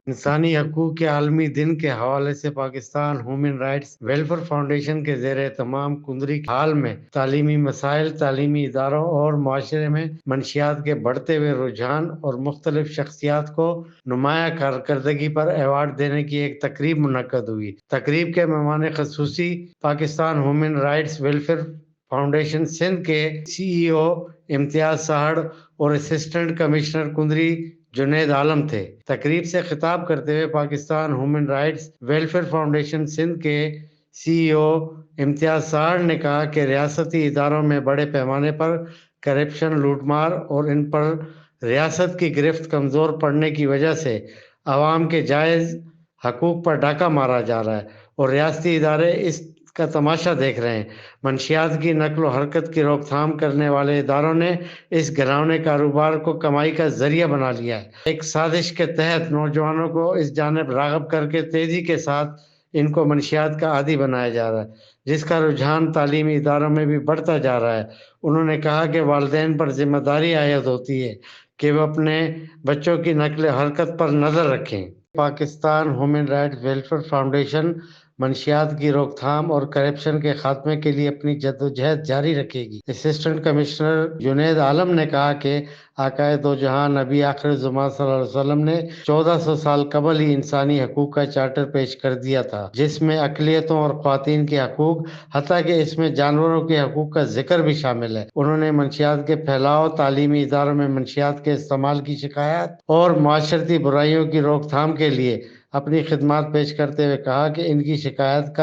انسانی حقوق کے عالمی دن کے حوالے سے Pakistan human rights welfare foundation کے زیر اہتمام کندری حال میں تعلیمی مسائل، تعلیمی اداروں اور معاشرے میں منشیات کے بڑھتے ہوئے رجحان اور مختلف شخصیات کو نمایاں کارکردگی پر ایوارڈ دینے کی ایک تقریب منعقد ہوئی۔ تقریب کے مہمان خصوصی Pakistan human rights welfare foundation Sindh کے سی ای او امتیاز ساہڑ اور اسسٹنٹ کمشنر کندری جنید عالم تھے۔ تقریب سے خطاب کرتے ہوئے Pakistan human rights welfare foundation Sindh کے سی ای او امتیاز ساہڑ نے کہا کہ ریاستی اداروں میں بڑے پیمانے پر کرپشن، لوٹ مار اور ان پر ریاست کی گرفت کمزور پڑنے کی وجہ سے عوام کے جائز حقوق پر ڈاکہ مارا جا رہا ہے اور ریاستی ادارے اس کا تماشا دیکھ رہے ہیں۔ منشیات کی نقل و حرکت کی روک تھام کرنے والے اداروں نے اس گھناؤنے کاروبار کو کمائی کا ذریعہ بنا لیا ہے۔ ایک سازش کے تحت نوجوانوں کو اس جانب راغب کر کے تیزی کے ساتھ ان کو منشیات کا عادی بنایا جا رہا ہے، جس کا رجحان تعلیمی اداروں میں بھی بڑھتا جا رہا ہے۔ انہوں نے کہا کہ والدین پر ذمہ داری عائد ہوتی ہے کہ وہ اپنے بچوں کی نقل و حرکت پر نظر رکھیں۔ Pakistan human rights welfare foundation منشیات کی روک تھام اور کرپشن کے خاتمے کے لیے اپنی جدوجہد جاری رکھے گی۔ اسسٹنٹ کمشنر جنید عالم نے کہا کہ آقائے دو جہاں نبی آخر زمان صلی اللہ علیہ وسلم نے 1400 سال قبل ہی انسانی حقوق کا چارٹر پیش کر دیا تھا، جس میں اقلیتوں اور خواتین کے حقوق، حتیٰ کہ اس میں جانوروں کے حقوق کا ذکر بھی شامل ہے۔ انہوں نے منشیات کے پھیلاؤ، تعلیمی اداروں میں منشیات کے استعمال کی شکایات اور معاشرتی برائیوں کی روک تھام کے لیے اپنی خدمات پیش کرتے ہوئے کہا کہ ان کی شکایات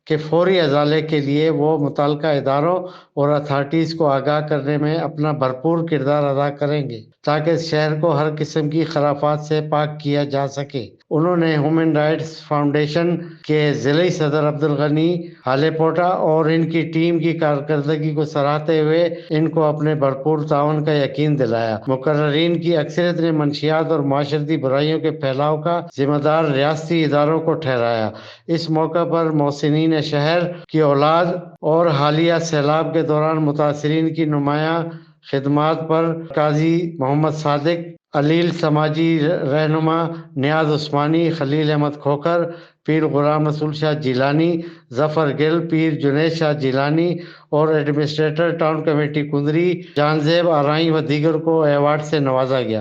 کے فوری ازالے کے لیے وہ متعلقہ اداروں اور اتھارٹیز کو آگاہ کرنے میں اپنا بھرپور کردار ادا کریں گے تاکہ اس شہر کو ہر قسم کی خرافات سے پاک کیا جا سکے۔ انہوں نے ہیومن رائٹس فاؤنڈیشن کے ضلعی صدر عبدالغنی ہالیپوٹا اور ان کی ٹیم کی کارکردگی کو سراہتے ہوئے ان کو اپنے بھرپور تعاون کا یقین دلایا۔ مقررین کی اکثریت نے منشیات اور معاشرتی برائیوں کے پھیلاؤ کا ذمہ دار ریاستی اداروں کو ٹھہرایا۔ اس موقع پر محسنین شہر کی اولاد اور حالیہ سیلاب کے دوران متاثرین کی نمایاں خدمات پر قاضی محمد صادق، علیل سماجی رہنما نیاز عثمانی، خلیل احمد کھوکھر، پیر غلام رسول شاہ جیلانی، ظفر گل، پیر جنید شاہ جیلانی اور ایڈمنسٹریٹر ٹاؤن کمیٹی کندری جان زیب آرائیں و دیگر کو ایوارڈ سے نوازا گیا۔